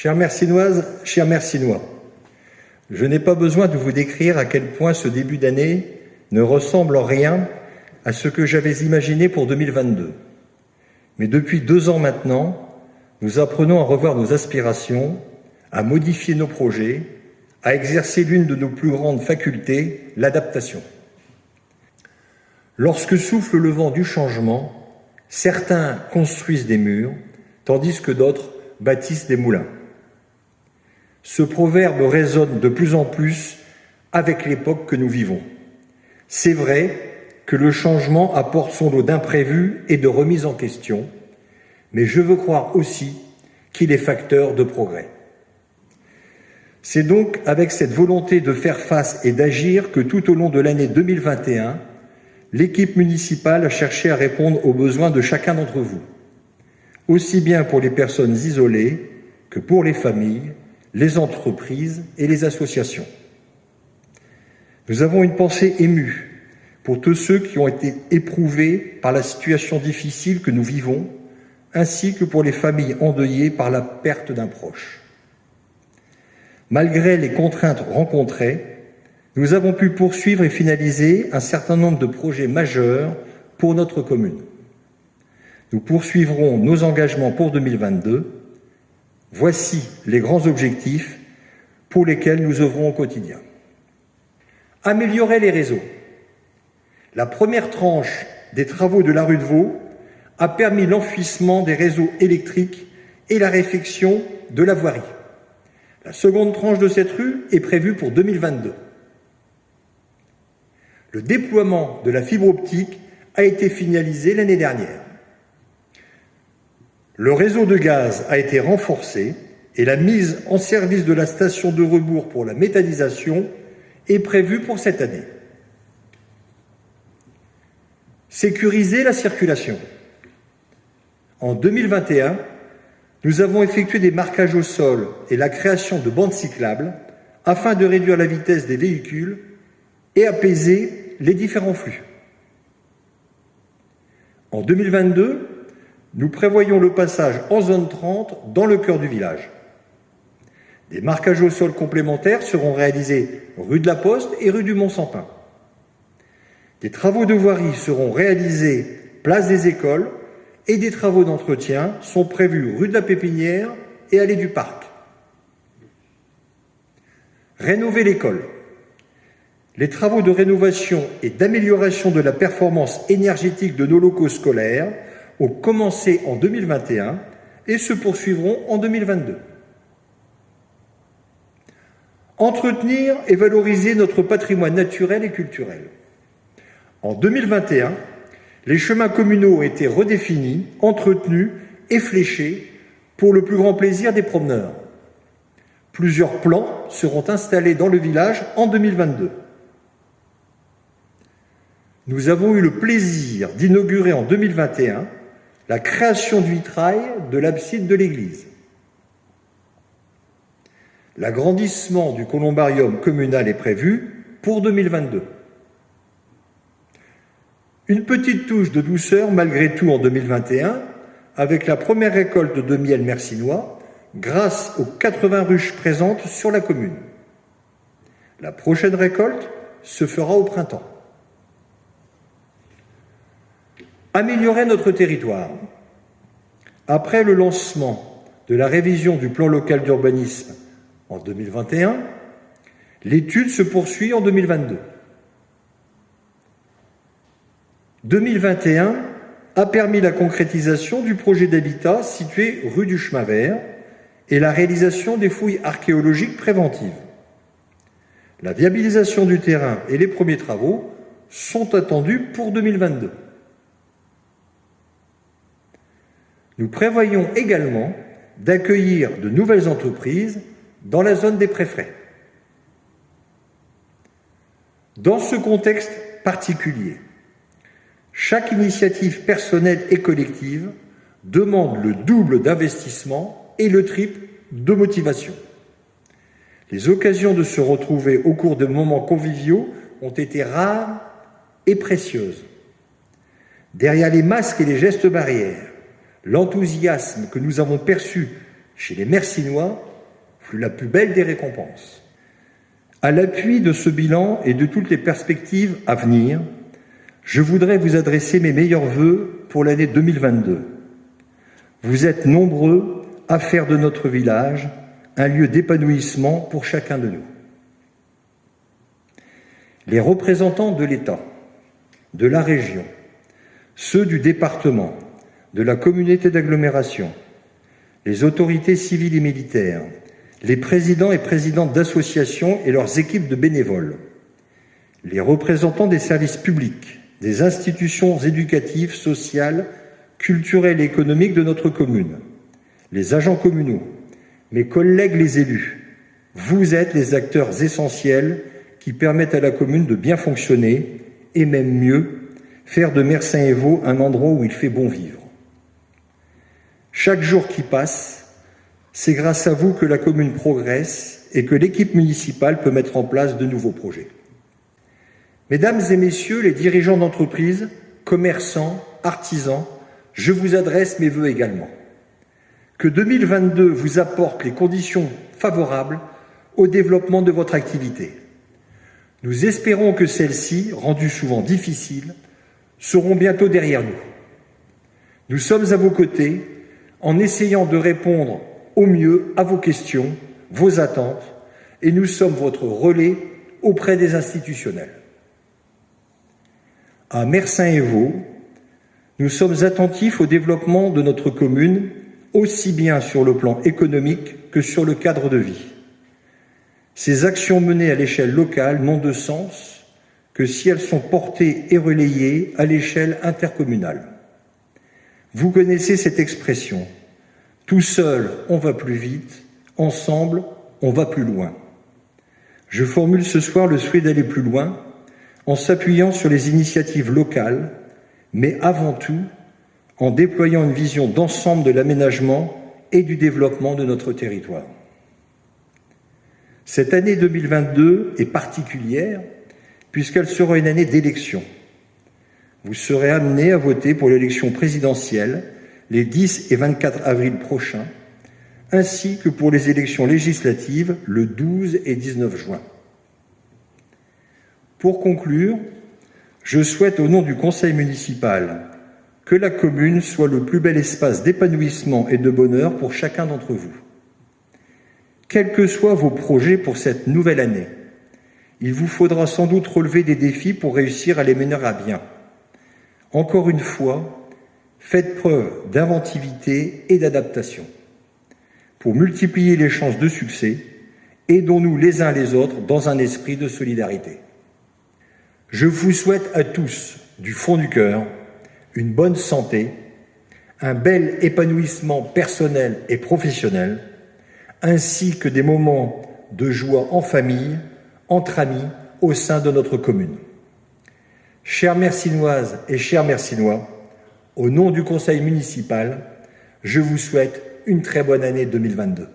Chères Mercinoises, chers Mercinois, je n'ai pas besoin de vous décrire à quel point ce début d'année ne ressemble en rien à ce que j'avais imaginé pour 2022. Mais depuis 2 ans maintenant, nous apprenons à revoir nos aspirations, à modifier nos projets, à exercer l'une de nos plus grandes facultés, l'adaptation. Lorsque souffle le vent du changement, certains construisent des murs, tandis que d'autres bâtissent des moulins. Ce proverbe résonne de plus en plus avec l'époque que nous vivons. C'est vrai que le changement apporte son lot d'imprévus et de remises en question, mais je veux croire aussi qu'il est facteur de progrès. C'est donc avec cette volonté de faire face et d'agir que tout au long de l'année 2021, l'équipe municipale a cherché à répondre aux besoins de chacun d'entre vous, aussi bien pour les personnes isolées que pour les familles, les entreprises et les associations. Nous avons une pensée émue pour tous ceux qui ont été éprouvés par la situation difficile que nous vivons, ainsi que pour les familles endeuillées par la perte d'un proche. Malgré les contraintes rencontrées, nous avons pu poursuivre et finaliser un certain nombre de projets majeurs pour notre commune. Nous poursuivrons nos engagements pour 2022. Voici les grands objectifs pour lesquels nous œuvrons au quotidien. Améliorer les réseaux. La première tranche des travaux de la rue de Vaux a permis l'enfouissement des réseaux électriques et la réfection de la voirie. La seconde tranche de cette rue est prévue pour 2022. Le déploiement de la fibre optique a été finalisé l'année dernière. Le réseau de gaz a été renforcé et la mise en service de la station de Rebours pour la méthanisation est prévue pour cette année. Sécuriser la circulation. En 2021, nous avons effectué des marquages au sol et la création de bandes cyclables afin de réduire la vitesse des véhicules et apaiser les différents flux. En 2022, nous prévoyons le passage en zone 30 dans le cœur du village. Des marquages au sol complémentaires seront réalisés rue de la Poste et rue du Mont-Sampin. Des travaux de voirie seront réalisés place des Écoles et des travaux d'entretien sont prévus rue de la Pépinière et allée du Parc. Rénover l'école. Les travaux de rénovation et d'amélioration de la performance énergétique de nos locaux scolaires ont commencé en 2021 et se poursuivront en 2022. Entretenir et valoriser notre patrimoine naturel et culturel. En 2021, les chemins communaux ont été redéfinis, entretenus et fléchés pour le plus grand plaisir des promeneurs. Plusieurs plans seront installés dans le village en 2022. Nous avons eu le plaisir d'inaugurer en 2021 la création du vitrail de l'abside de l'église. L'agrandissement du columbarium communal est prévu pour 2022. Une petite touche de douceur malgré tout en 2021 avec la première récolte de miel mercinois grâce aux 80 ruches présentes sur la commune. La prochaine récolte se fera au printemps. Améliorer notre territoire. Après le lancement de la révision du plan local d'urbanisme en 2021, l'étude se poursuit en 2022. 2021 a permis la concrétisation du projet d'habitat situé rue du Chemin Vert et la réalisation des fouilles archéologiques préventives. La viabilisation du terrain et les premiers travaux sont attendus pour 2022. Nous prévoyons également d'accueillir de nouvelles entreprises dans la zone des préfets. Dans ce contexte particulier, chaque initiative personnelle et collective demande le double d'investissement et le triple de motivation. Les occasions de se retrouver au cours de moments conviviaux ont été rares et précieuses. Derrière les masques et les gestes barrières, l'enthousiasme que nous avons perçu chez les Mercinois la plus belle des récompenses. À l'appui de ce bilan et de toutes les perspectives à venir, je voudrais vous adresser mes meilleurs vœux pour l'année 2022. Vous êtes nombreux à faire de notre village un lieu d'épanouissement pour chacun de nous. Les représentants de l'État, de la région, ceux du département, de la communauté d'agglomération, les autorités civiles et militaires, les présidents et présidentes d'associations et leurs équipes de bénévoles, les représentants des services publics, des institutions éducatives, sociales, culturelles et économiques de notre commune, les agents communaux, mes collègues les élus, vous êtes les acteurs essentiels qui permettent à la commune de bien fonctionner et même mieux, faire de Merssaint-Évaux un endroit où il fait bon vivre. Chaque jour qui passe, c'est grâce à vous que la commune progresse et que l'équipe municipale peut mettre en place de nouveaux projets. Mesdames et messieurs les dirigeants d'entreprise, commerçants, artisans, je vous adresse mes vœux également. Que 2022 vous apporte les conditions favorables au développement de votre activité. Nous espérons que celles-ci, rendues souvent difficiles, seront bientôt derrière nous. Nous sommes à vos côtés en essayant de répondre au mieux à vos questions, vos attentes, et nous sommes votre relais auprès des institutionnels. À Merssaint-Évaux, nous sommes attentifs au développement de notre commune, aussi bien sur le plan économique que sur le cadre de vie. Ces actions menées à l'échelle locale n'ont de sens que si elles sont portées et relayées à l'échelle intercommunale. Vous connaissez cette expression. Tout seul, on va plus vite. Ensemble, on va plus loin. Je formule ce soir le souhait d'aller plus loin en s'appuyant sur les initiatives locales, mais avant tout en déployant une vision d'ensemble de l'aménagement et du développement de notre territoire. Cette année 2022 est particulière puisqu'elle sera une année d'élection. Vous serez amenés à voter pour l'élection présidentielle les 10 et 24 avril prochains, ainsi que pour les élections législatives le 12 et 19 juin. Pour conclure, je souhaite au nom du conseil municipal que la commune soit le plus bel espace d'épanouissement et de bonheur pour chacun d'entre vous. Quels que soient vos projets pour cette nouvelle année, il vous faudra sans doute relever des défis pour réussir à les mener à bien. Encore une fois, faites preuve d'inventivité et d'adaptation. Pour multiplier les chances de succès, aidons-nous les uns les autres dans un esprit de solidarité. Je vous souhaite à tous, du fond du cœur, une bonne santé, un bel épanouissement personnel et professionnel, ainsi que des moments de joie en famille, entre amis, au sein de notre commune. Chères Mersinoises et chers Mersinois, au nom du conseil municipal, je vous souhaite une très bonne année 2022.